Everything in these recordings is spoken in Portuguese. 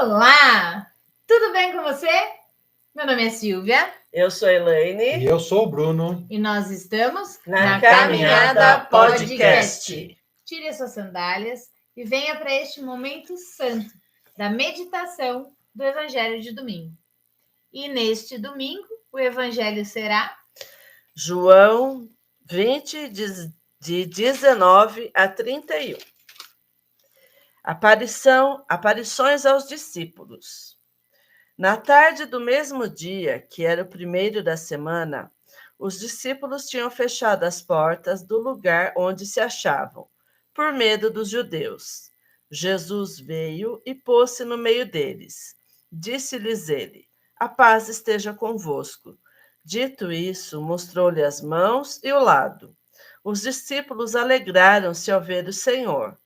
Olá! Tudo bem com você? Meu nome é Silvia. Eu sou a Elaine. E eu sou o Bruno. E nós estamos na Caminhada Podcast. Tire as suas sandálias e venha para este momento santo da meditação do Evangelho de domingo. E neste domingo, o Evangelho será João 20, de 19 a 31. Aparições aos discípulos. Na tarde do mesmo dia, que era o primeiro da semana, os discípulos tinham fechado as portas do lugar onde se achavam, por medo dos judeus. Jesus veio e pôs-se no meio deles. Disse-lhes ele: a paz esteja convosco. Dito isso, mostrou-lhe as mãos e o lado. Os discípulos alegraram-se ao ver o Senhor.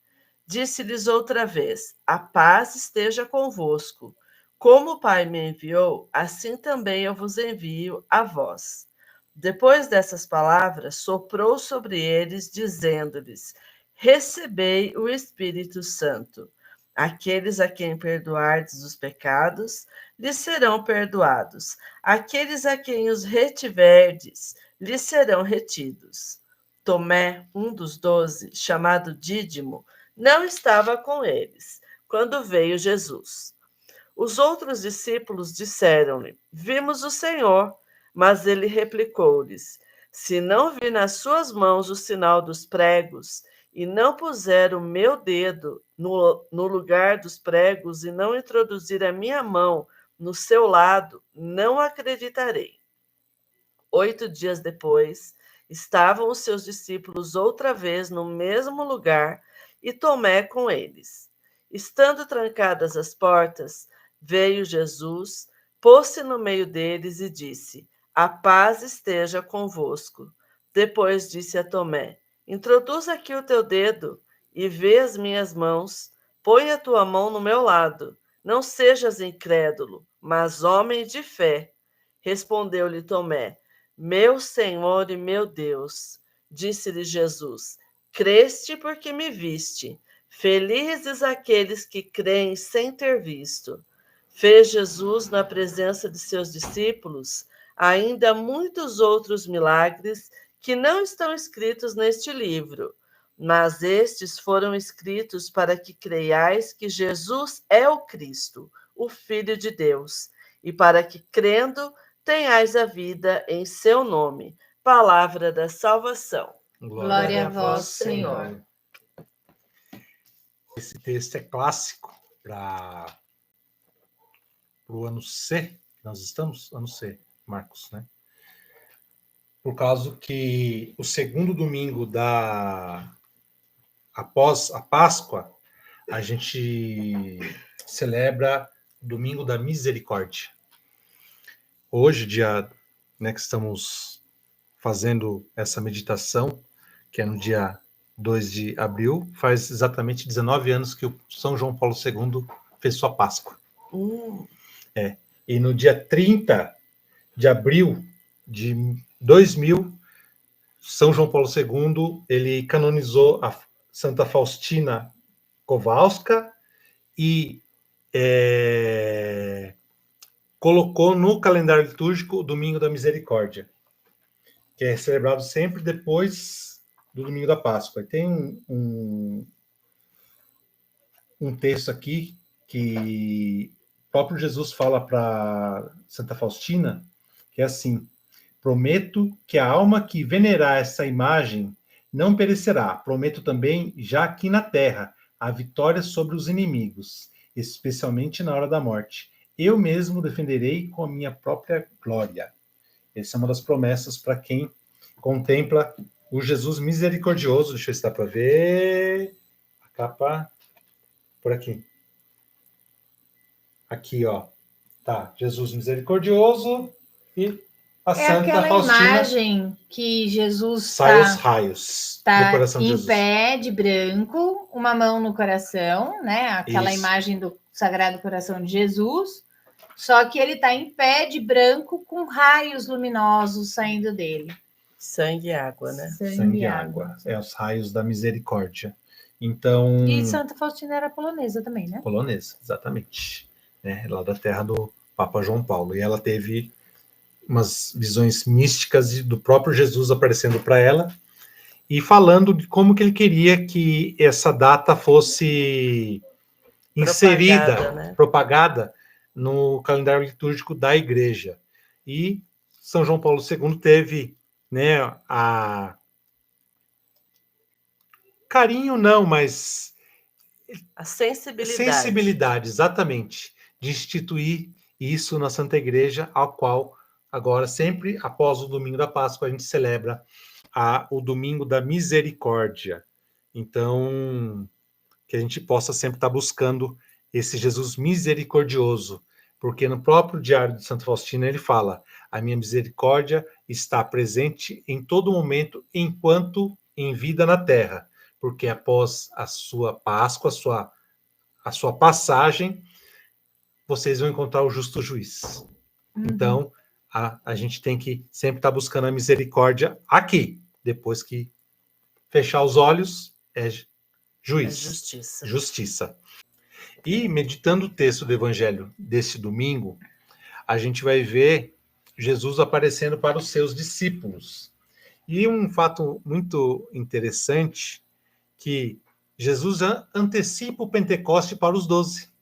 Disse-lhes outra vez: a paz esteja convosco. Como o Pai me enviou, assim também eu vos envio a vós. Depois dessas palavras, soprou sobre eles, dizendo-lhes: recebei o Espírito Santo. Aqueles a quem perdoardes os pecados, lhes serão perdoados. Aqueles a quem os retiverdes, lhes serão retidos. Tomé, um dos 12, chamado Dídimo, não estava com eles quando veio Jesus. Os outros discípulos disseram-lhe: vimos o Senhor. Mas ele replicou-lhes: se não vi nas suas mãos o sinal dos pregos, e não puser o meu dedo no lugar dos pregos, e não introduzir a minha mão no seu lado, não acreditarei. 8 dias depois, estavam os seus discípulos outra vez no mesmo lugar, e Tomé com eles. Estando trancadas as portas, veio Jesus, pôs-se no meio deles e disse: a paz esteja convosco. Depois disse a Tomé: introduz aqui o teu dedo e vê as minhas mãos. Põe a tua mão no meu lado. Não sejas incrédulo, mas homem de fé. Respondeu-lhe Tomé: meu Senhor e meu Deus. Disse-lhe Jesus: creste porque me viste. Felizes aqueles que creem sem ter visto. Fez Jesus, na presença de seus discípulos, ainda muitos outros milagres que não estão escritos neste livro, mas estes foram escritos para que creiais que Jesus é o Cristo, o Filho de Deus, e para que, crendo, tenhais a vida em seu nome. Palavra da salvação. Glória a vós, Senhor. Esse texto é clássico para o ano C. Nós estamos ano C, Marcos, né? Por causa que o segundo domingo após a Páscoa, a gente celebra o Domingo da Misericórdia. Hoje, né, que estamos fazendo essa meditação, que é no dia 2 de abril, faz exatamente 19 anos que o São João Paulo II fez sua Páscoa. E no dia 30 de abril de 2000, São João Paulo II ele canonizou a Santa Faustina Kowalska e colocou no calendário litúrgico o Domingo da Misericórdia, que é celebrado sempre depois do Domingo da Páscoa. E tem um texto aqui que o próprio Jesus fala para Santa Faustina, que é assim: prometo que a alma que venerar essa imagem não perecerá. Prometo também, já aqui na terra, a vitória sobre os inimigos, especialmente na hora da morte. Eu mesmo defenderei com a minha própria glória. Essa é uma das promessas para quem contempla o Jesus misericordioso. Deixa eu ver se dá para ver. A capa por aqui. Aqui, ó. Tá, Jesus misericordioso e a Santa aquela Faustina. Imagem que Jesus sai os raios tá do coração de em Jesus. pé, de branco, uma mão no coração, né? Aquela Isso. imagem do Sagrado Coração de Jesus. Só que ele está em pé, de branco, com raios luminosos saindo dele. Sangue e água, né? Sangue e água. É os raios da misericórdia. Então. E Santa Faustina era polonesa também, né? Polonesa, exatamente. né, lá da terra do Papa João Paulo. E ela teve umas visões místicas do próprio Jesus aparecendo para ela e falando de como que ele queria que essa data fosse inserida, propagada no calendário litúrgico da igreja. E São João Paulo II teve, né, carinho não, mas a sensibilidade. Sensibilidade, exatamente, de instituir isso na Santa Igreja, ao qual agora, sempre após o domingo da Páscoa, a gente celebra o domingo da misericórdia. Então, que a gente possa sempre estar buscando esse Jesus misericordioso, porque no próprio Diário de Santo Faustino ele fala: a minha misericórdia está presente em todo momento enquanto em vida na terra, porque após a sua Páscoa, a sua passagem, vocês vão encontrar o justo juiz. Então, a gente tem que sempre estar buscando a misericórdia aqui. Depois que fechar os olhos, é juiz. É justiça. Justiça. E meditando o texto do Evangelho desse domingo, a gente vai ver Jesus aparecendo para os seus discípulos. E um fato muito interessante, que Jesus antecipa o Pentecoste para os 12.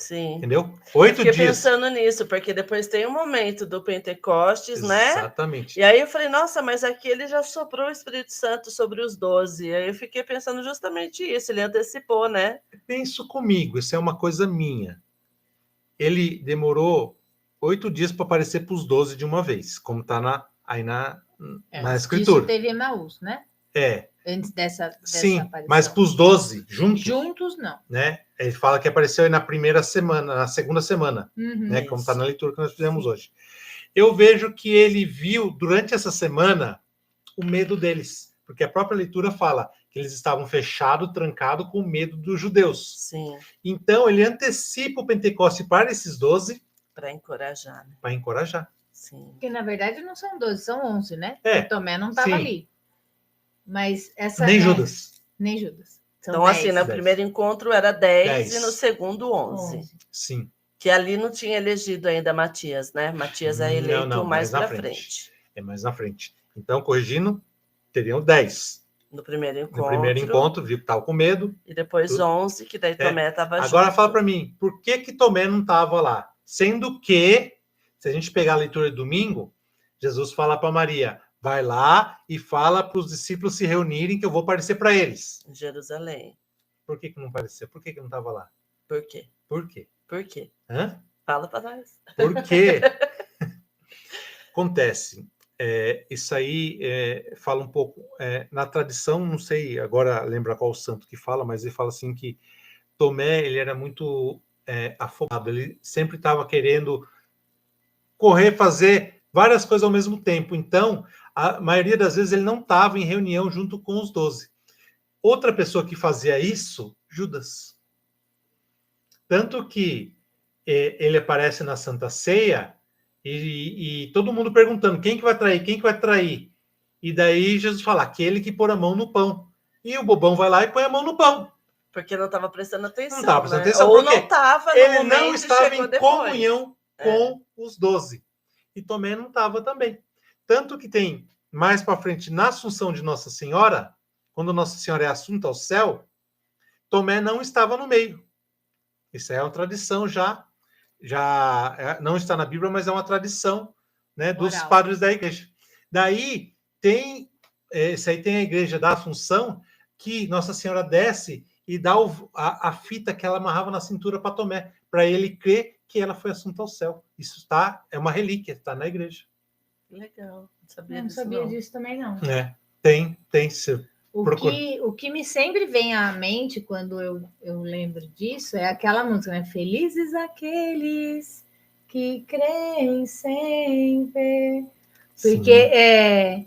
Sim. Entendeu? 8 dias. Fiquei pensando nisso, porque depois tem um momento do Pentecostes, né? Exatamente. E aí eu falei, nossa, mas aqui ele já soprou o Espírito Santo sobre os 12. E aí eu fiquei pensando justamente isso, ele antecipou, né? Penso comigo, isso é uma coisa minha. Ele demorou 8 dias para aparecer para os 12 de uma vez, como está aí na Escritura. Isso teve Emaús, né? Antes dessa Sim, aparição. mas para os 12 juntos? Juntos, não. Né? Ele fala que apareceu aí na primeira semana, na segunda semana, né? Como está na leitura que nós fizemos hoje. Eu vejo que ele viu, durante essa semana, o medo deles. Porque a própria leitura fala que eles estavam fechados, trancados, com medo dos judeus. Sim. Então, ele antecipa o Pentecoste para esses 12. Para encorajar. Né? Para encorajar. Sim. Porque, na verdade, não são 12, são 11, né? É. O Tomé não estava ali. Mas essa... Nem Judas. Nem Judas. São então, 10. assim, no primeiro encontro era 10 e no segundo 11. Sim. Que ali não tinha elegido ainda Matias, né? Matias é eleito mais para frente. É mais na frente. Então, corrigindo, teriam 10. No primeiro encontro, viu que estava com medo. E depois 11, que daí Tomé estava junto. Agora fala para mim, por que Tomé não estava lá? Sendo que, se a gente pegar a leitura de domingo, Jesus fala para Maria: vai lá e fala para os discípulos se reunirem, que eu vou aparecer para eles. Em Jerusalém. Por que não apareceu? Por que não estava lá? Por quê? Por quê? Por quê? Hã? Fala para nós. Por quê? Acontece. Isso aí fala um pouco... na tradição, não sei agora lembra qual santo que fala, mas ele fala assim que Tomé ele era muito afobado. Ele sempre estava querendo correr, fazer várias coisas ao mesmo tempo. Então, a maioria das vezes ele não estava em reunião junto com os 12. Outra pessoa que fazia isso, Judas. Tanto que ele aparece na Santa Ceia e todo mundo perguntando quem que vai trair, quem que vai trair. E daí Jesus fala, aquele que pôr a mão no pão. E o bobão vai lá e põe a mão no pão. Porque não estava prestando atenção. Não estava prestando atenção. Ou não estava no ele momento não estava em depois. comunhão com os 12. E Tomé não estava também. Tanto que tem mais para frente, na Assunção de Nossa Senhora, quando Nossa Senhora é assunta ao céu, Tomé não estava no meio. Isso é uma tradição já não está na Bíblia, mas é uma tradição, né, dos padres da igreja. Daí tem a igreja da Assunção, que Nossa Senhora desce e dá a fita que ela amarrava na cintura para Tomé, para ele crer que ela foi assunta ao céu. Isso é uma relíquia, está na igreja. Legal. Não sabia disso também, não. Tem. O que me sempre vem à mente quando eu lembro disso é aquela música, né? Felizes aqueles que creem sempre.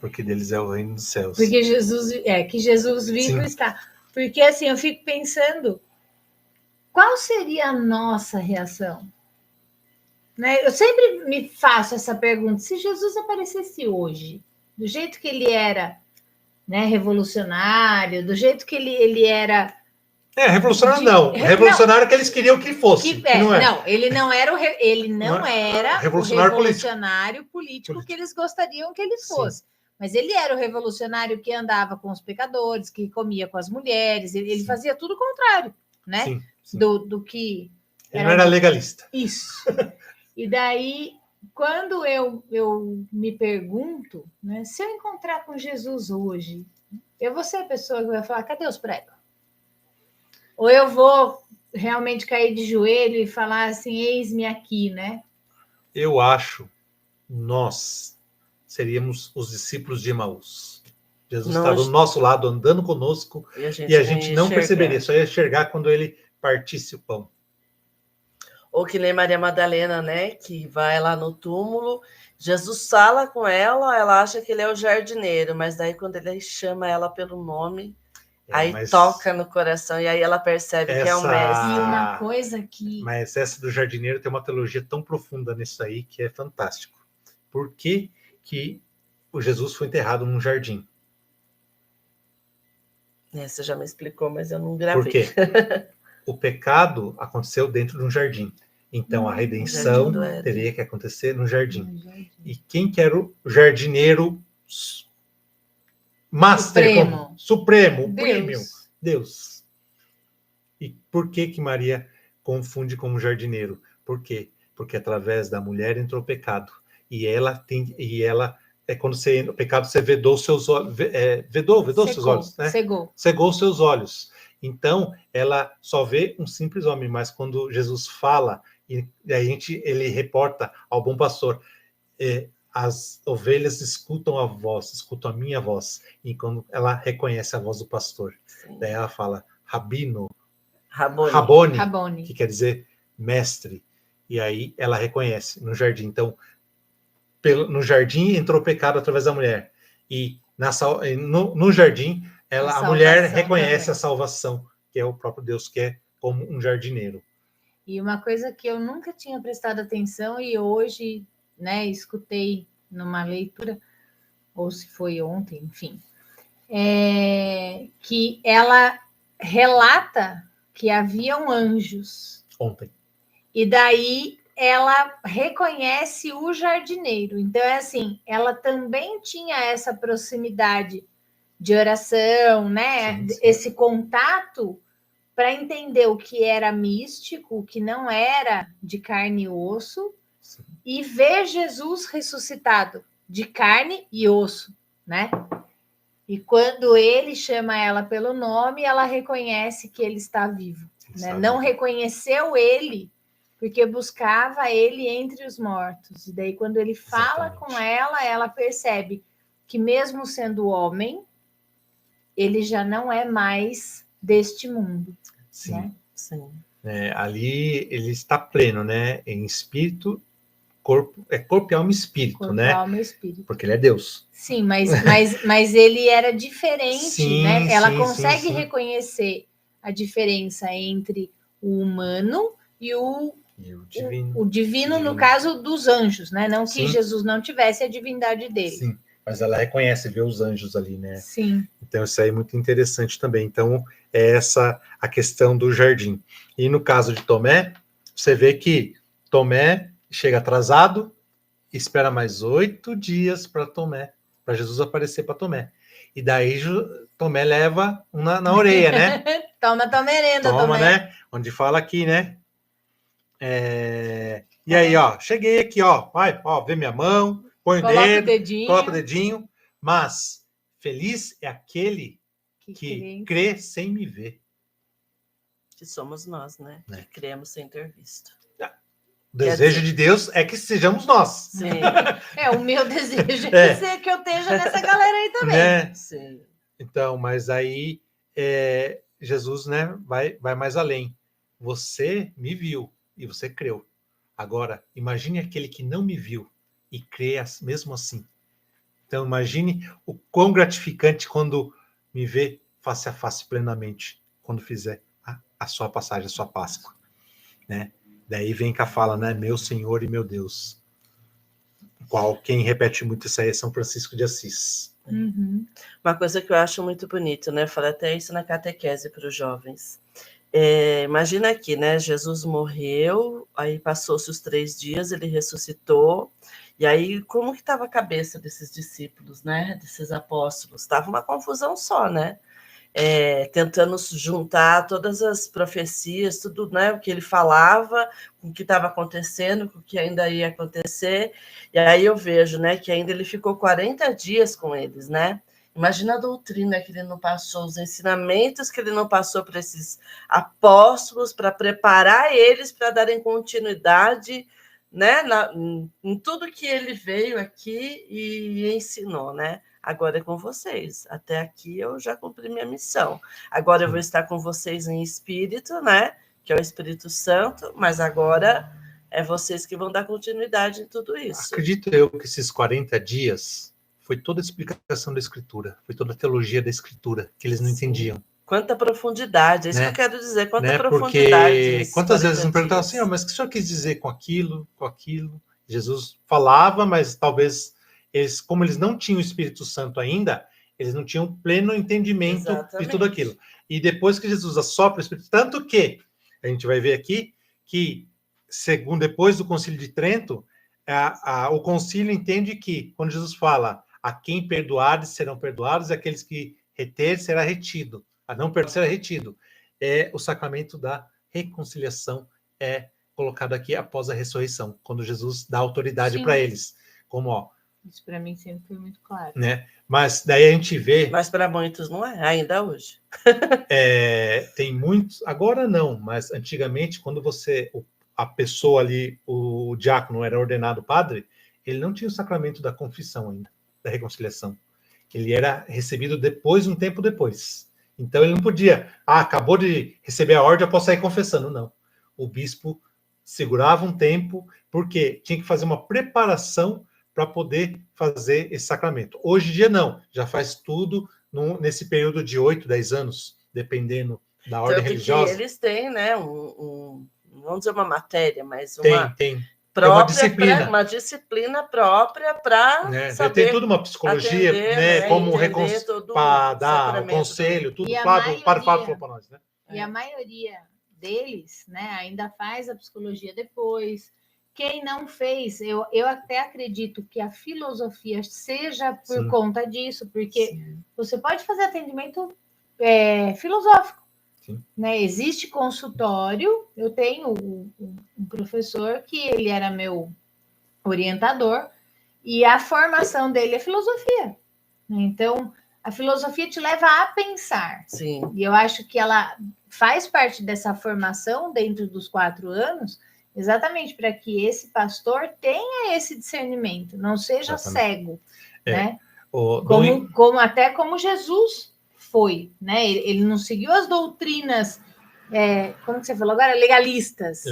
Porque deles é o reino dos céus. Porque que Jesus vivo está. Porque assim, eu fico pensando, qual seria a nossa reação? Né? Eu sempre me faço essa pergunta, se Jesus aparecesse hoje, do jeito que ele era, né, revolucionário, do jeito que ele era Revolucionário não. Revolucionário que eles queriam que fosse. Não, ele não era o revolucionário político que eles gostariam que ele fosse. Sim. Mas ele era o revolucionário que andava com os pecadores, que comia com as mulheres, ele fazia tudo o contrário, né? Sim, sim. Do que... Ele não era legalista. Isso. E daí, quando eu me pergunto, né, se eu encontrar com Jesus hoje, eu vou ser a pessoa que vai falar, cadê os pregos? Ou eu vou realmente cair de joelho e falar assim, eis-me aqui, né? Eu acho, nós seríamos os discípulos de Emaús. Jesus estava do nosso lado, andando conosco, e a gente não perceberia, só ia enxergar quando ele partisse o pão. Ou que nem Maria Madalena, né? Que vai lá no túmulo, Jesus fala com ela acha que ele é o jardineiro, mas daí quando ele chama ela pelo nome, aí toca no coração, e aí ela percebe que é o mestre. E uma coisa que... Mas essa do jardineiro tem uma teologia tão profunda nisso aí, que é fantástico. Por que o Jesus foi enterrado num jardim? Você já me explicou, mas eu não gravei. Por quê? O pecado aconteceu dentro de um jardim. Então, a redenção teria que acontecer no jardim. E quem que era o jardineiro supremo, premium? Deus. E por que Maria confunde com um jardineiro? Por quê? Porque através da mulher entrou o pecado. E ela quando o pecado, você vedou seus olhos. Vedou seus olhos, né? Cegou seus olhos. Então, ela só vê um simples homem, mas quando Jesus fala, e ele reporta ao bom pastor, as ovelhas escutam a minha voz, e quando ela reconhece a voz do pastor, daí ela fala, Rabone, que quer dizer mestre, e aí ela reconhece no jardim. Então, no jardim entrou o pecado através da mulher, e no jardim, a mulher reconhece também a salvação, que é o próprio Deus, que é como um jardineiro. E uma coisa que eu nunca tinha prestado atenção e hoje, né, escutei numa leitura, ou se foi ontem, enfim, que ela relata que haviam anjos. Ontem. E daí ela reconhece o jardineiro. Então, ela também tinha essa proximidade de oração, né? Sim. Esse contato para entender o que era místico, o que não era de carne e osso, sim, e ver Jesus ressuscitado de carne e osso, né? E quando ele chama ela pelo nome, ela reconhece que ele está vivo, né? Não reconheceu ele porque buscava ele entre os mortos. E daí, quando ele fala com ela percebe que mesmo sendo homem, ele já não é mais deste mundo. Sim, né? Sim. Ali ele está pleno, né? Em espírito, corpo e alma e espírito, corpo, né? Alma e espírito. Porque ele é Deus. Sim, mas ele era diferente, sim, né? Ela consegue reconhecer a diferença entre o humano e o divino. O divino, no caso dos anjos, né? Não que Jesus não tivesse a divindade dele. Sim, mas ela reconhece, vê os anjos ali, né? Sim. Então, isso aí é muito interessante também. Então, é essa a questão do jardim. E no caso de Tomé, você vê que Tomé chega atrasado, espera mais 8 dias para Jesus aparecer para Tomé. E daí Tomé leva na orelha, né? Toma tua merenda, Tomé. Né? Onde fala aqui, né? E aí, ó, cheguei aqui, ó, vai, ó, vê minha mão, põe o dedo, coloca o dedinho, mas feliz é aquele que crê sem me ver. Que somos nós, né? Que cremos sem ter visto. O desejo de Deus é que sejamos nós. Sim. O meu desejo é que eu esteja nessa galera aí também. Né? Sim. Então, mas aí Jesus, né, vai mais além. Você me viu e você creu. Agora, imagine aquele que não me viu e crê mesmo assim. Então, imagine o quão gratificante quando me vê face a face plenamente, quando fizer a sua passagem, a sua Páscoa, né? Daí vem cá fala, né? Meu Senhor e meu Deus. Quem repete muito isso aí é São Francisco de Assis. Uhum. Uma coisa que eu acho muito bonito, né? Eu falei até isso na catequese para os jovens. Imagina aqui, né? Jesus morreu, aí passou-se os 3 dias, ele ressuscitou, e aí como que estava a cabeça desses discípulos, né? Desses apóstolos? Estava uma confusão só, né? Tentando juntar todas as profecias, tudo, né? O que ele falava, com o que estava acontecendo, com o que ainda ia acontecer. E aí eu vejo, né? Que ainda ele ficou 40 dias com eles, né? Imagina a doutrina que ele não passou, os ensinamentos que ele não passou para esses apóstolos, para preparar eles para darem continuidade, né, em tudo que ele veio aqui e ensinou, né? Agora é com vocês. Até aqui eu já cumpri minha missão. Agora eu vou estar com vocês em espírito, né? Que é o Espírito Santo, mas agora é vocês que vão dar continuidade em tudo isso. Acredito eu que esses 40 dias foi toda a explicação da Escritura, foi toda a teologia da Escritura, que eles não entendiam. Quanta profundidade, é isso, né? Que eu quero dizer, quanta profundidade. Porque quantas vezes me perguntavam assim, mas o que o senhor quis dizer com aquilo, com aquilo? Jesus falava, mas talvez eles, como eles não tinham o Espírito Santo ainda, eles não tinham pleno entendimento de tudo aquilo. E depois que Jesus assopra o Espírito, tanto que a gente vai ver aqui que, segundo depois do Concílio de Trento, o concílio entende que quando Jesus fala a quem perdoares serão perdoados, e aqueles que reter será retido. A não perdoar será retido. O sacramento da reconciliação é colocado aqui após a ressurreição, quando Jesus dá autoridade para eles. Como, ó. Isso para mim sempre foi muito claro. Né? Mas daí a gente vê. Mas para muitos não é, ainda hoje. Tem muitos, agora não, mas antigamente, quando a pessoa ali, o diácono era ordenado padre, ele não tinha o sacramento da confissão ainda, da reconciliação. Ele era recebido depois, um tempo depois. Então ele não podia, acabou de receber a ordem, eu posso sair confessando. Não. O bispo segurava um tempo, porque tinha que fazer uma preparação para poder fazer esse sacramento. Hoje em dia não, já faz tudo nesse período de 8, 10 anos, dependendo da ordem religiosa. Eles têm, né, vamos dizer uma matéria, mas tem própria, uma disciplina própria para saber. Tem tudo uma psicologia, atender, né, como para dar o conselho, tudo. O padre falou para nós, né? E a maioria deles, né, ainda faz a psicologia depois. Quem não fez, eu até acredito que a filosofia seja por conta disso, porque você pode fazer atendimento filosófico. Né? Existe consultório, eu tenho um professor que ele era meu orientador, e a formação dele é filosofia. Então, a filosofia te leva a pensar. Sim. E eu acho que ela faz parte dessa formação dentro dos 4 anos, exatamente para que esse pastor tenha esse discernimento, não seja cego, né? Até como Jesus foi, né? Ele não seguiu as doutrinas, como que você falou agora? Legalistas.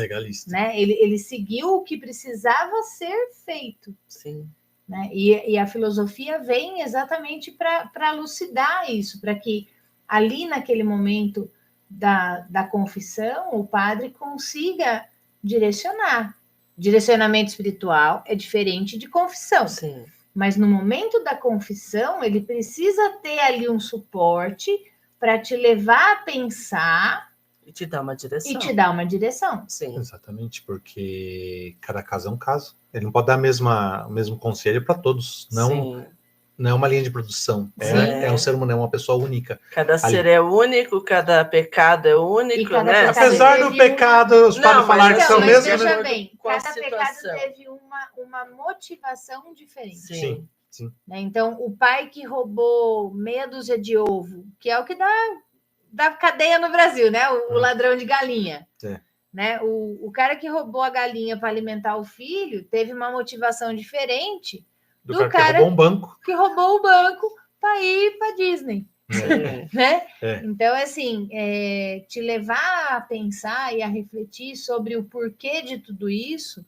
Né? Ele seguiu o que precisava ser feito. Sim. Né? E a filosofia vem exatamente para elucidar isso, para que ali naquele momento da confissão, o padre consiga direcionar. Direcionamento espiritual é diferente de confissão. Sim. Mas no momento da confissão, ele precisa ter ali um suporte para te levar a pensar e te dar uma direção. Sim. Exatamente, porque cada caso é um caso. Ele não pode dar o mesmo conselho para todos. Não é uma linha de produção. É um ser humano, é uma pessoa única. Cada ser é único, cada pecado é único, né? Apesar do pecado, os padres falaram que são mesmo. Veja bem, cada pecado teve uma motivação diferente. Sim. Né? Então, o pai que roubou meia dúzia de ovo, que é o que dá cadeia no Brasil, né? O ladrão de galinha. Né? O cara que roubou a galinha para alimentar o filho teve uma motivação diferente do cara que roubou o banco para ir para Disney. Né? Então, assim, te levar a pensar e a refletir sobre o porquê de tudo isso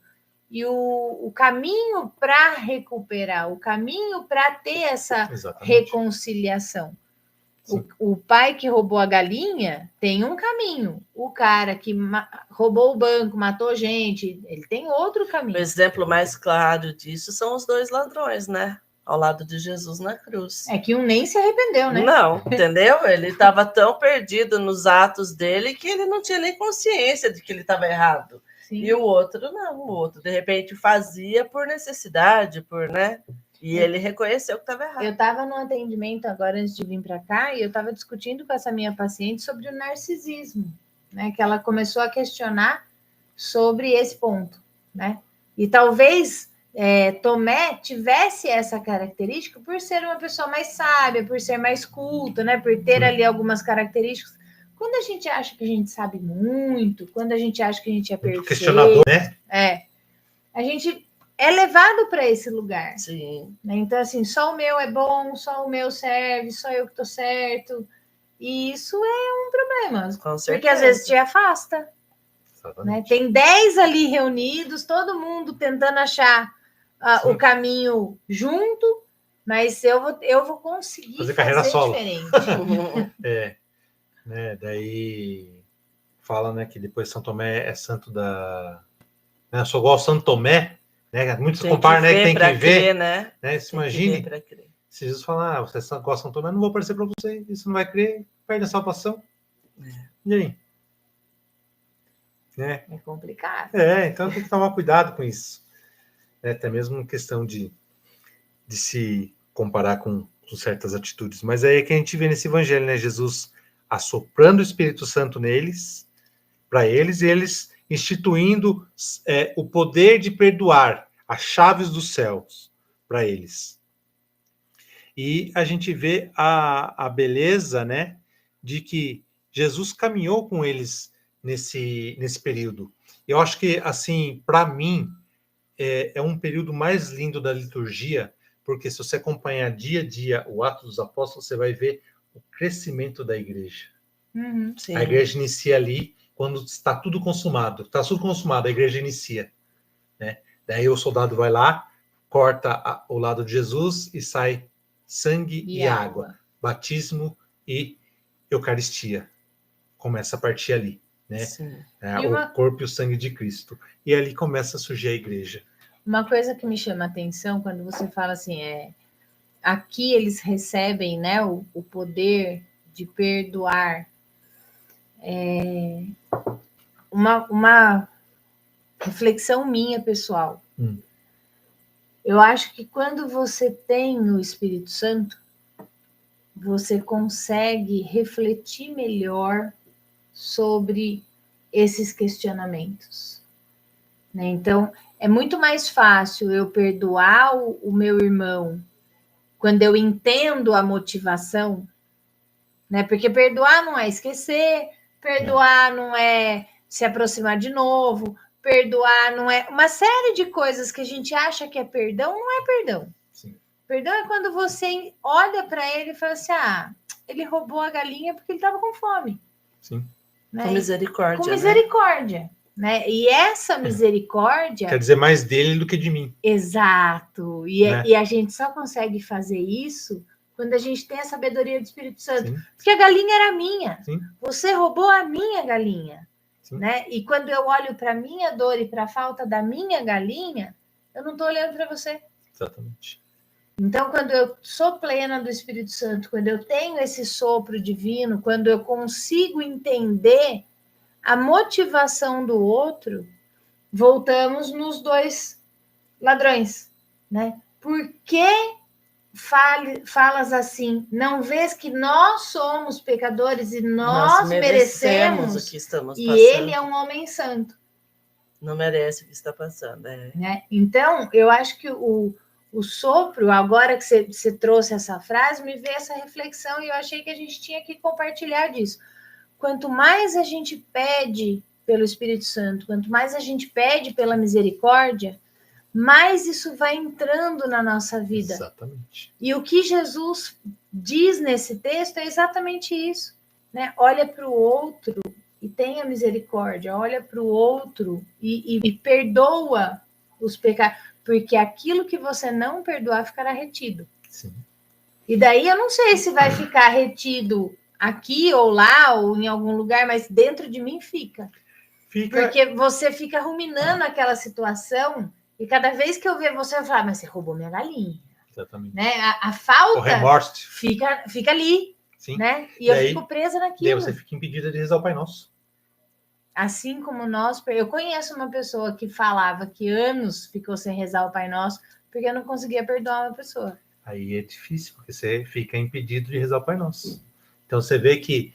e o caminho para recuperar, o caminho para ter essa reconciliação. O pai que roubou a galinha tem um caminho. O cara que roubou o banco, matou gente, ele tem outro caminho. O exemplo mais claro disso são os 2 ladrões, né? ao lado de Jesus na cruz. É que um nem se arrependeu, né? Não, entendeu? Ele estava tão perdido nos atos dele que ele não tinha nem consciência de que ele estava errado. Sim. E o outro não, o outro de repente fazia por necessidade, por, né? E ele reconheceu que estava errado. Eu estava no atendimento agora antes de vir para cá e eu estava discutindo com essa minha paciente sobre o narcisismo, né? Que ela começou a questionar sobre esse ponto, né? E talvez Tomé tivesse essa característica por ser uma pessoa mais sábia, por ser mais culta, né? Por ter ali algumas características. Quando a gente acha que a gente sabe muito, quando a gente acha que a gente é perfeito, questionador, né? A gente é levado para esse lugar. Sim. Né? Então, assim, só o meu é bom, só o meu serve, só eu que tô certo. E isso é um problema. Com certeza. Porque às vezes te afasta. Né? Tem 10 ali reunidos, todo mundo tentando achar o caminho junto, mas eu vou conseguir fazer carreira solo. Diferente. Né? Daí fala, né, que depois São Tomé é santo da... Né? Eu sou igual Santo Tomé, né? Muitos comparam, né, que tem que ver, né? Se imagine, se Jesus falar, você é igual São Tomé, não vou aparecer para você, e você não vai crer, perde a salvação. E aí? É complicado. Então tem que tomar cuidado com isso. Até mesmo questão de se comparar com certas atitudes. Mas aí é que a gente vê nesse evangelho, né? Jesus assoprando o Espírito Santo neles, para eles, e eles instituindo o poder de perdoar, as chaves dos céus para eles. E a gente vê a beleza, né, de que Jesus caminhou com eles nesse período. Eu acho que, assim, para mim, é um período mais lindo da liturgia, porque se você acompanhar dia a dia o Atos dos Apóstolos, você vai ver o crescimento da igreja. Uhum, a igreja inicia ali, quando está tudo consumado. Está tudo consumado, a igreja inicia. Né? Daí o soldado vai lá, corta o lado de Jesus e sai sangue e água. Batismo e Eucaristia. Começa a partir ali. Né? O corpo e o sangue de Cristo. E ali começa a surgir a igreja. Uma coisa que me chama a atenção quando você fala assim, aqui eles recebem, né, o poder de perdoar. Uma reflexão minha pessoal. Eu acho que quando você tem o Espírito Santo, você consegue refletir melhor sobre esses questionamentos. Né? Então, é muito mais fácil eu perdoar o meu irmão quando eu entendo a motivação, né? Porque perdoar não é esquecer, perdoar não é se aproximar de novo, perdoar não é... Uma série de coisas que a gente acha que é perdão, não é perdão. Sim. Perdão é quando você olha para ele e fala assim, ele roubou a galinha porque ele estava com fome. Sim. Né? Com misericórdia. Com misericórdia. Né? E essa misericórdia... Quer dizer mais dele do que de mim. Exato. E a gente só consegue fazer isso quando a gente tem a sabedoria do Espírito Santo. Sim. Porque a galinha era minha. Sim. Você roubou a minha galinha. Né? E quando eu olho para a minha dor e para a falta da minha galinha, eu não estou olhando para você. Exatamente. Então, quando eu sou plena do Espírito Santo, quando eu tenho esse sopro divino, quando eu consigo entender a motivação do outro, voltamos nos dois ladrões, né? Por que falas assim? Não vês que nós somos pecadores e nós merecemos o que estamos e passando. ele é um homem santo. Não merece o que está passando. Né? Então, eu acho que o sopro, agora que você trouxe essa frase, me veio essa reflexão e eu achei que a gente tinha que compartilhar disso. Quanto mais a gente pede pelo Espírito Santo, quanto mais a gente pede pela misericórdia, mais isso vai entrando na nossa vida. Exatamente. E o que Jesus diz nesse texto é exatamente isso. Né? Olha para o outro e tenha misericórdia. Olha para o outro e perdoa os pecados. Porque aquilo que você não perdoar ficará retido. Sim. E daí eu não sei se vai ficar retido aqui ou lá ou em algum lugar, mas dentro de mim fica. Porque você fica ruminando aquela situação e cada vez que eu ver você, eu falo, mas você roubou minha galinha. Exatamente. né? A O falta remorso. fica ali, Sim. né? E Daí- eu fico presa Daí naquilo. você fica impedida de rezar o Pai Nosso. Assim como nós, eu conheço uma pessoa que falava que anos ficou sem rezar o Pai Nosso porque eu não conseguia perdoar uma pessoa. Aí é difícil, porque você fica impedido de rezar o Pai Nosso. Então você vê que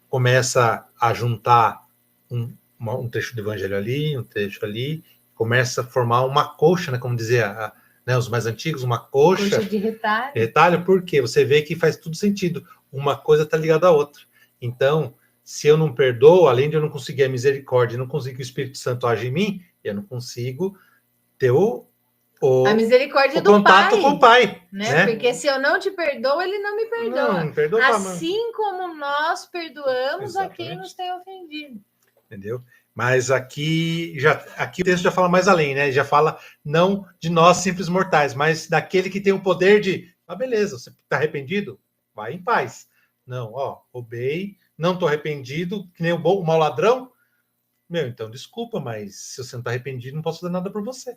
começa a juntar um trecho do Evangelho ali, um trecho ali, começa a formar uma coxa, né, como dizia né, os mais antigos, uma coxa Coxa de retalho. retalho, porque você vê que faz tudo sentido. Uma coisa está ligada à outra. Então, se eu não perdoo, além de eu não conseguir a misericórdia, não conseguir que o Espírito Santo age em mim, eu não consigo ter A misericórdia o do contato Pai, com o Pai. né? Porque se eu não te perdoo, ele não me perdoa. Não perdoa, Assim como nós perdoamos a quem Exatamente. nos tem ofendido. entendeu? Mas aqui o texto já fala mais além, né? Já fala não de nós simples mortais, mas daquele que tem o poder de, beleza, você está arrependido? Vai em paz. Não, roubei, não estou arrependido, que nem o mau ladrão. Meu, então desculpa, mas se você não está arrependido, não posso fazer nada por você.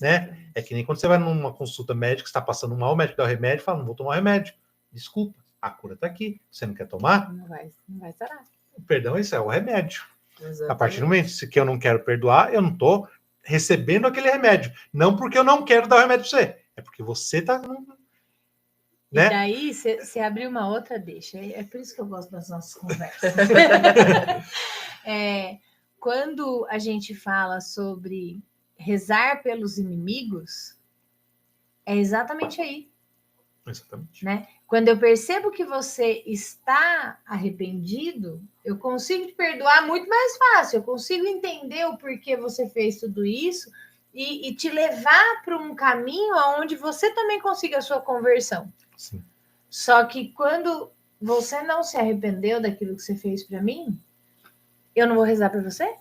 Né? É que nem quando você vai numa consulta médica, está passando mal, o médico dá o remédio e fala, não vou tomar o remédio. Desculpa, a cura está aqui. Você não quer tomar? Não vai sarar. O perdão, isso é o remédio. Exatamente. A partir do momento que eu não quero perdoar, eu não estou recebendo aquele remédio. Não porque eu não quero dar o remédio para você, é porque você está. Né? E daí você abriu uma outra deixa. É por isso que eu gosto das nossas conversas. Quando a gente fala sobre rezar pelos inimigos, é exatamente aí. Exatamente. Né? Quando eu percebo que você está arrependido, eu consigo te perdoar muito mais fácil. Eu consigo entender o porquê você fez tudo isso e te levar para um caminho onde você também consiga a sua conversão. Sim. Só que quando você não se arrependeu daquilo que você fez para mim, eu não vou rezar para você?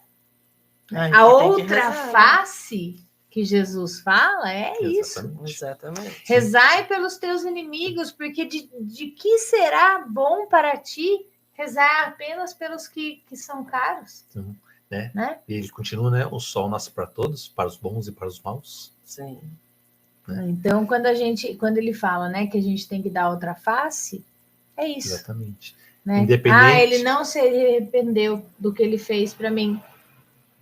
A outra face que Jesus fala é isso. Exatamente. Rezai pelos teus inimigos, porque de que será bom para ti rezar apenas pelos que são caros? Sim, né? Né? E ele continua, né? O sol nasce para todos, para os bons e para os maus. Sim. Né? Então, quando ele fala, né, que a gente tem que dar outra face, é isso. Exatamente. Né? Independente. Ele não se arrependeu do que ele fez para mim.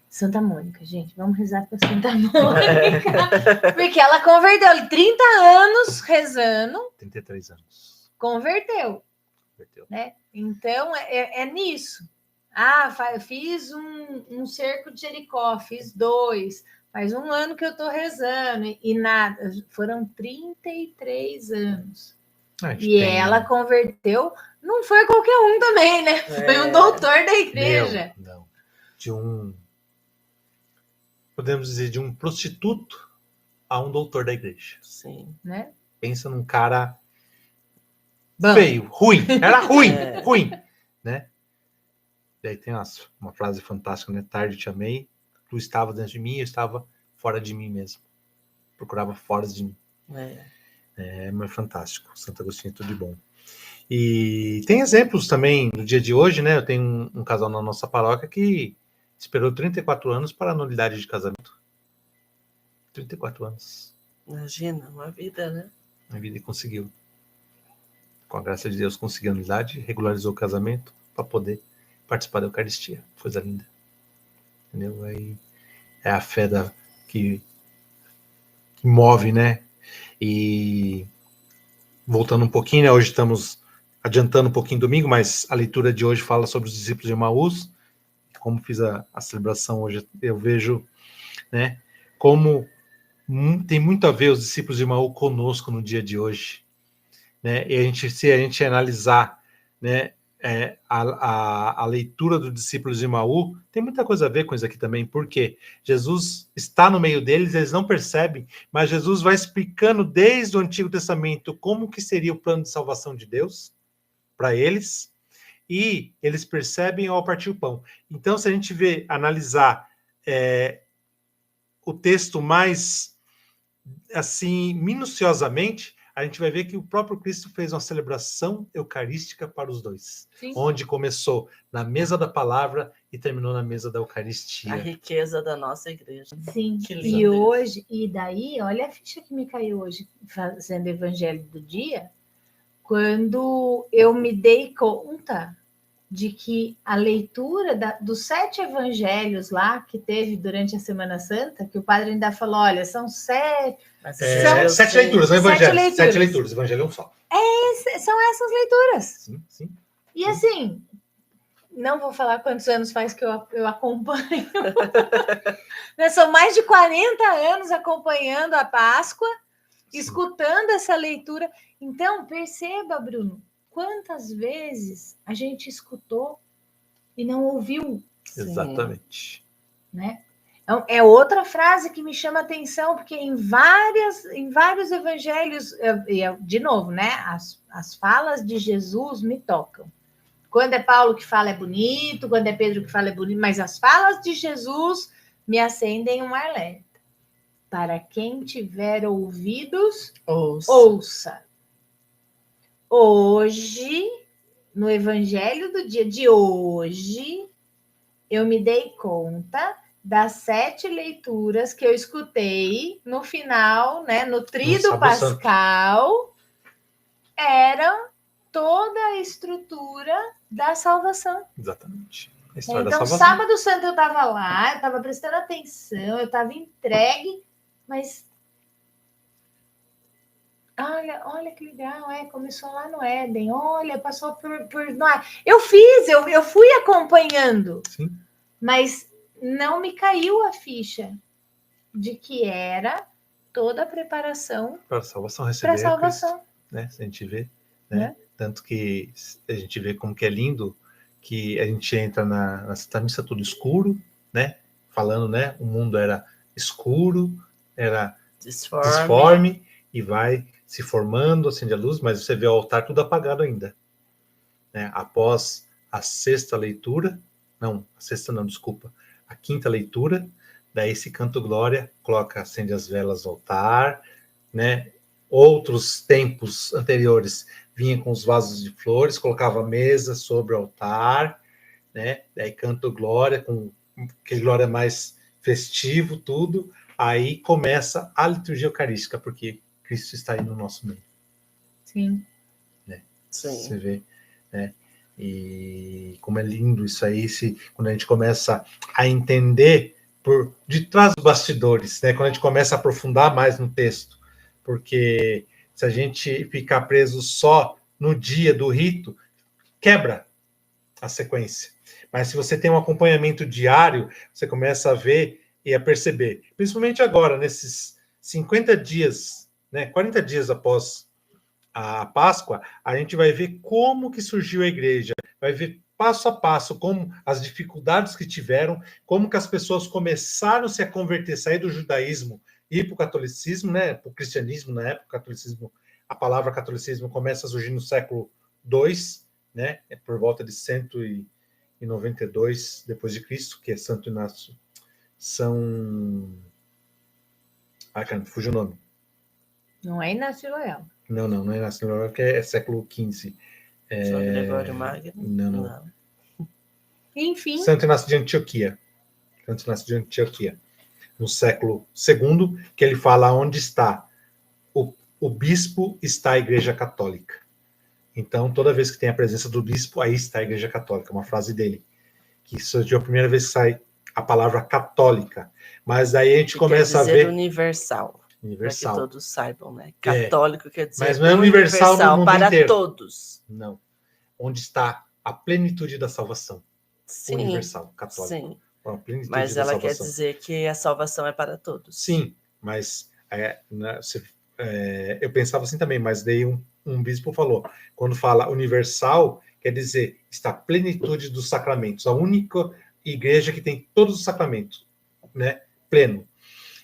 Santa Mônica, gente, vamos rezar para Santa Mônica, porque ela converteu 30 anos rezando. 33 anos. Converteu. Né? Então, é nisso. Fiz um cerco de Jericó, fiz 2, faz 1 ano que eu estou rezando, e nada, foram 33 anos. E ela converteu, não foi qualquer um também, né? Foi um doutor da igreja. Não. Podemos dizer, de um prostituto a um doutor da igreja. Sim. Né? Pensa num cara feio, ruim. Era ruim, ruim. Né? Daí tem uma frase fantástica, né? Tarde te amei, tu estava dentro de mim, eu estava fora de mim mesmo. Procurava fora de mim. Mas fantástico. Santo Agostinho é tudo de bom. E tem exemplos também no dia de hoje, né? Eu tenho um casal na nossa paróquia que esperou 34 anos para a nulidade de casamento. 34 anos. Imagina, uma vida, né? A vida conseguiu. Com a graça de Deus, conseguiu a nulidade, regularizou o casamento para poder participar da Eucaristia. Coisa linda. Entendeu? Aí é a fé que move, né? E voltando um pouquinho, né? Hoje estamos adiantando um pouquinho domingo, mas a leitura de hoje fala sobre os discípulos de Emaús. Como fiz a celebração hoje, eu vejo, né, como tem muito a ver os discípulos de Emaús conosco no dia de hoje. Né? E se a gente analisar, né, a leitura dos discípulos de Emaús, tem muita coisa a ver com isso aqui também, porque Jesus está no meio deles, eles não percebem, mas Jesus vai explicando desde o Antigo Testamento como que seria o plano de salvação de Deus para eles, e eles percebem ao partir o pão. Então, se a gente analisar o texto mais assim minuciosamente, a gente vai ver que o próprio Cristo fez uma celebração eucarística para os dois. Sim. Onde começou na mesa da palavra e terminou na mesa da Eucaristia. A riqueza da nossa igreja. Sim, Que lindo e isso. hoje, e daí, olha a ficha que me caiu hoje, fazendo Evangelho do Dia, quando eu me dei conta de que a leitura dos 7 evangelhos lá que teve durante a Semana Santa, que o padre ainda falou, olha, são 7... Mas São 7 leituras, não é evangelho. 7 7 leituras, evangelho é um só. São essas leituras. Sim, sim. E assim, não vou falar quantos anos faz que eu acompanho. Né, são mais de 40 anos acompanhando a Páscoa, Sim. escutando essa leitura. Então, perceba, Bruno, quantas vezes a gente escutou e não ouviu. Exatamente. Né? Então, é outra frase que me chama a atenção, porque em vários evangelhos, de novo, né? As falas de Jesus me tocam. Quando é Paulo que fala é bonito, quando é Pedro que fala é bonito, mas as falas de Jesus me acendem um alerta. Para quem tiver ouvidos, ouça. Hoje, no evangelho do dia de hoje, eu me dei conta das 7 leituras que eu escutei no final, né, no Tríduo Pascal, eram toda a estrutura da salvação. Exatamente. A história Então, da salvação. Sábado Santo eu estava lá, eu estava prestando atenção, eu estava entregue, mas olha que legal, começou lá no Éden, olha, passou por Noé. Eu fui acompanhando. Sim. Mas não me caiu a ficha de que era toda a preparação para a salvação, para a salvação. Cristo, né? Se a gente vê, né? Tanto que a gente vê como que é lindo que a gente entra na Santa Missa tudo escuro, né? Falando, né? O mundo era escuro, era disforme e vai se formando, acende a luz, mas você vê o altar tudo apagado ainda, né? Após a sexta leitura, a quinta leitura, daí se canta o glória, acende as velas do altar, né? Outros tempos anteriores vinha com os vasos de flores, colocava a mesa sobre o altar, né? Daí canta o glória, com aquele glória mais festivo, tudo. Aí começa a liturgia eucarística, porque Cristo está aí no nosso meio. Sim. Né? Sim. Você vê, né? E como é lindo isso aí, quando a gente começa a entender por de trás dos bastidores, né? Quando a gente começa a aprofundar mais no texto, porque se a gente ficar preso só no dia do rito, quebra a sequência. Mas se você tem um acompanhamento diário, você começa a ver e a perceber, principalmente agora, nesses 50 dias, né? 40 dias após a Páscoa, a gente vai ver como que surgiu a igreja, vai ver passo a passo como as dificuldades que tiveram, como que as pessoas começaram a se converter, sair do judaísmo e ir para o catolicismo, né, para o cristianismo na época, o catolicismo, a palavra catolicismo começa a surgir no século II, né, por volta de 192 depois de Cristo, que é Santo Inácio, fugiu o nome. Não é Inácio Loyola. Não é Inácio Loyola, que é século XV. São Gregório Magno? Não. Enfim. Santo Inácio de Antioquia. No século II, que ele fala onde está o bispo, está a Igreja Católica. Então, toda vez que tem a presença do bispo, aí está a Igreja Católica. Uma frase dele. Que surgiu a primeira vez que sai a palavra católica. Mas aí a gente começa a ver... universal. Para que todos saibam, né? Católico quer dizer mas não é universal no mundo para inteiro. Todos. Não. Onde está a plenitude da salvação. Sim, universal, católico. Sim. Mas ela quer dizer que a salvação é para todos. Sim, mas eu pensava assim também, mas daí um bispo falou, quando fala universal, quer dizer, está a plenitude dos sacramentos, a única igreja que tem todos os sacramentos, né, pleno.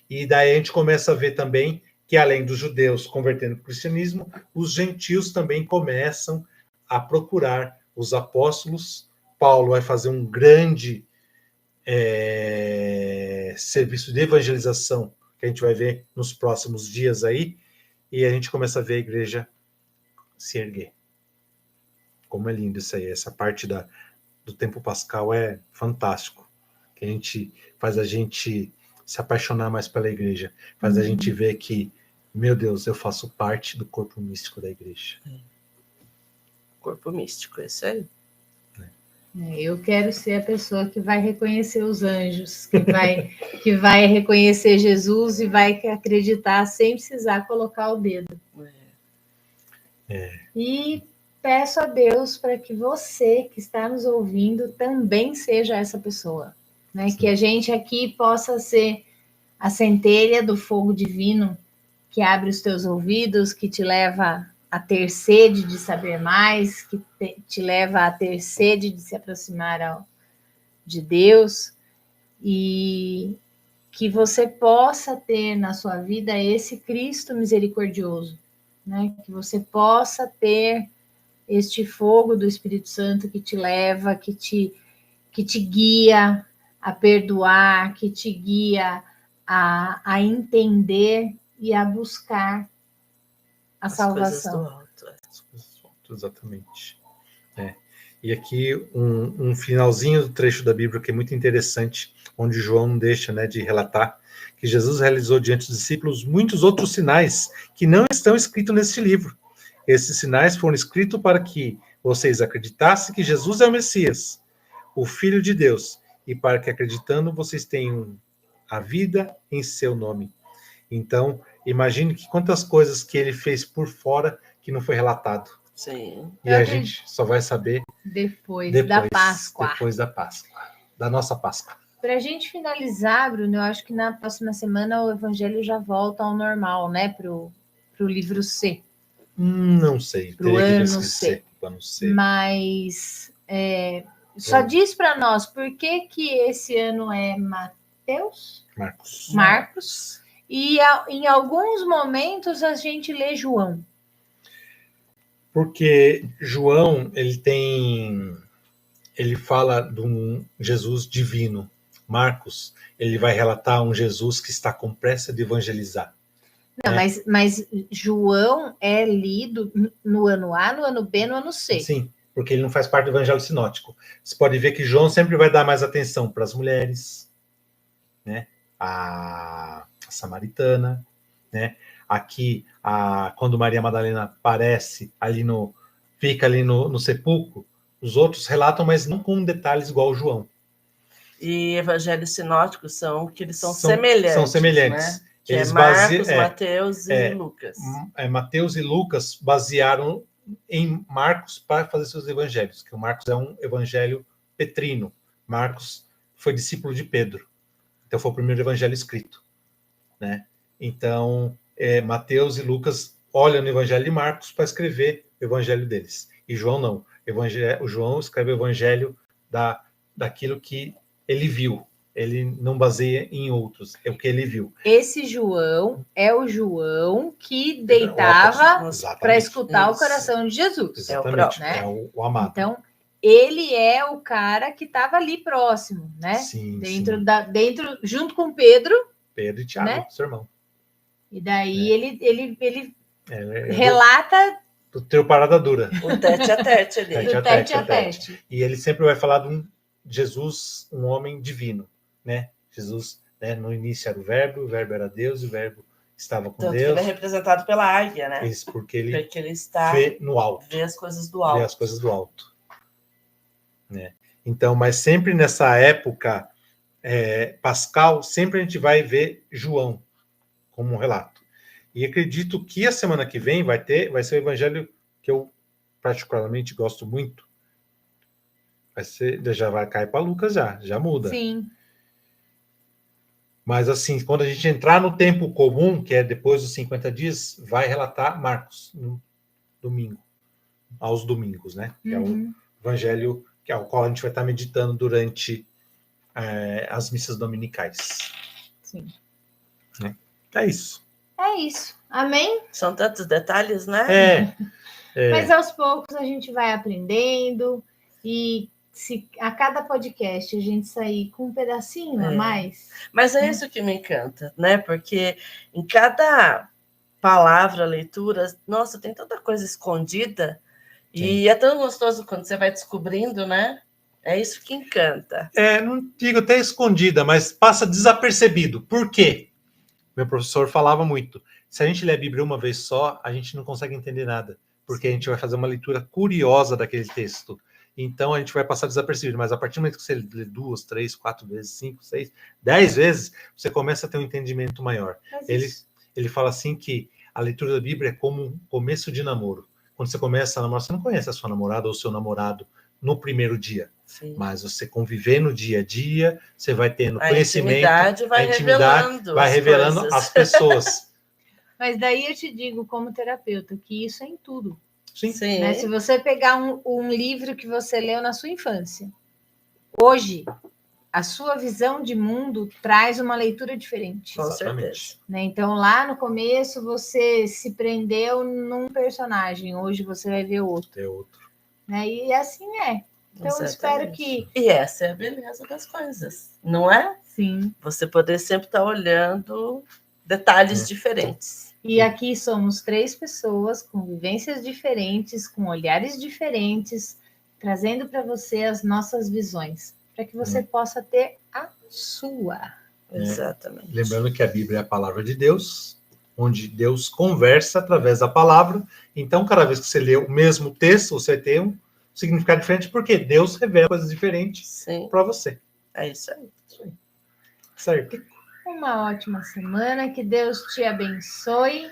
E daí a gente começa a ver também que, além dos judeus convertendo para o cristianismo, os gentios também começam a procurar os apóstolos. Paulo vai fazer um grande serviço de evangelização, que a gente vai ver nos próximos dias aí, e a gente começa a ver a igreja se erguer. Como é lindo isso aí, essa parte do tempo pascal é fantástico, que faz a gente se apaixonar mais pela igreja, faz a gente ver que, meu Deus, eu faço parte do corpo místico da igreja. Corpo místico, isso aí. Eu quero ser a pessoa que vai reconhecer os anjos, que vai reconhecer Jesus e vai acreditar sem precisar colocar o dedo. E peço a Deus para que você que está nos ouvindo também seja essa pessoa, né? Que a gente aqui possa ser a centelha do fogo divino que abre os teus ouvidos, que te leva a ter sede de saber mais, que te leva a ter sede de se aproximar de Deus, e que você possa ter na sua vida esse Cristo misericordioso, né? Que você possa ter este fogo do Espírito Santo que te leva, que te guia a perdoar, que te guia a entender e a buscar a salvação. Coisas do alto. As coisas do alto, exatamente. E aqui um finalzinho do trecho da Bíblia que é muito interessante, onde João não deixa, né, de relatar que Jesus realizou diante dos discípulos muitos outros sinais que não estão escritos neste livro. Esses sinais foram escritos para que vocês acreditassem que Jesus é o Messias, o Filho de Deus, e para que, acreditando, vocês tenham a vida em seu nome. Então, imagine que quantas coisas que ele fez por fora que não foi relatado. Sim. E a gente só vai saber depois da Páscoa. Depois da Páscoa, da nossa Páscoa. Para a gente finalizar, Bruno, eu acho que na próxima semana o Evangelho já volta ao normal, né? Para o livro C. Não sei. Para o ano C. Mas só diz para nós por que esse ano é Mateus? Marcos. E em alguns momentos a gente lê João. Porque João, ele fala de um Jesus divino. Marcos, ele vai relatar um Jesus que está com pressa de evangelizar. Não, mas João é lido no ano A, no ano B, no ano C. Sim, porque ele não faz parte do evangelho sinótico. Você pode ver que João sempre vai dar mais atenção para as mulheres, né? A samaritana, né? Aqui, quando Maria Madalena aparece fica ali no sepulcro, os outros relatam, mas não com detalhes igual o João. E evangelhos sinóticos são semelhantes. São semelhantes. Né? Que eles Marcos, Mateus e Lucas. Mateus e Lucas basearam em Marcos para fazer seus evangelhos, que o Marcos é um evangelho petrino. Marcos foi discípulo de Pedro. Então foi o primeiro evangelho escrito, né? Então, Mateus e Lucas olham no evangelho de Marcos para escrever o evangelho deles. E João não. O João escreve o evangelho daquilo que ele viu. Ele não baseia em outros, é o que ele viu. Esse João é o João que deitava para escutar o coração de Jesus. Exatamente, é o amado. Então, ele é o cara que estava ali próximo, né? Sim, dentro, junto com Pedro. Pedro e Tiago, né? Seu irmão. E daí ele relata do teu parada dura. O tete a tete ali. O tete a tete. E ele sempre vai falar de um Jesus, um homem divino, né? Jesus, né? No início era o verbo era Deus, e o verbo estava com Deus. Ele é representado pela águia, né? Isso, porque ele está vê no alto. Vê as coisas do alto. Vê as coisas do alto. Né? Então, mas sempre nessa época pascal, sempre a gente vai ver João como um relato. E acredito que a semana que vem vai ser o evangelho que eu particularmente gosto muito. Já vai cair para Lucas, já muda. Sim. Mas assim, quando a gente entrar no tempo comum, que é depois dos 50 dias, vai relatar Marcos no domingo, aos domingos, né? Que é o evangelho que é o qual a gente vai estar meditando durante as missas dominicais. Sim. Né? É isso. É isso. Amém? São tantos detalhes, né? Mas aos poucos a gente vai aprendendo, e se a cada podcast a gente sair com um pedacinho a mais. Mas é isso que me encanta, né? Porque em cada palavra, leitura, nossa, tem tanta coisa escondida. E é tão gostoso quando você vai descobrindo, né? É isso que encanta. Não digo até escondida, mas passa desapercebido. Por quê? Meu professor falava muito. Se a gente lê a Bíblia uma vez só, a gente não consegue entender nada. Porque a gente vai fazer uma leitura curiosa daquele texto. Então a gente vai passar desapercebido. Mas a partir do momento que você lê 2, 3, 4 vezes, 5, 6, 10 vezes, você começa a ter um entendimento maior. Ele fala assim que a leitura da Bíblia é como um começo de namoro. Quando você começa a namorar, você não conhece a sua namorada ou o seu namorado no primeiro dia. Sim. Mas você conviver no dia a dia, você vai tendo A conhecimento. Intimidade vai revelando as pessoas. Mas daí eu te digo, como terapeuta, que isso é em tudo. Sim. Né? Se você pegar um livro que você leu na sua infância, hoje, a sua visão de mundo traz uma leitura diferente. Com certeza. Né? Então, lá no começo, você se prendeu num personagem, hoje você vai ver outro. É outro. Né? E assim é. Então, eu espero que... E essa é a beleza das coisas, não é? Sim. Você poder sempre estar olhando detalhes diferentes. E aqui somos 3 pessoas com vivências diferentes, com olhares diferentes, trazendo para você as nossas visões, para que você possa ter a sua. Exatamente. Lembrando que a Bíblia é a palavra de Deus, onde Deus conversa através da palavra. Então, cada vez que você lê o mesmo texto, você tem um significado diferente, porque Deus revela coisas diferentes para você. É isso aí. Certo. Uma ótima semana, que Deus te abençoe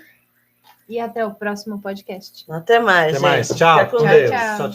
e até o próximo podcast. Até mais, Até mais. gente. Tchau. Tchau, tchau. Tchau, tchau.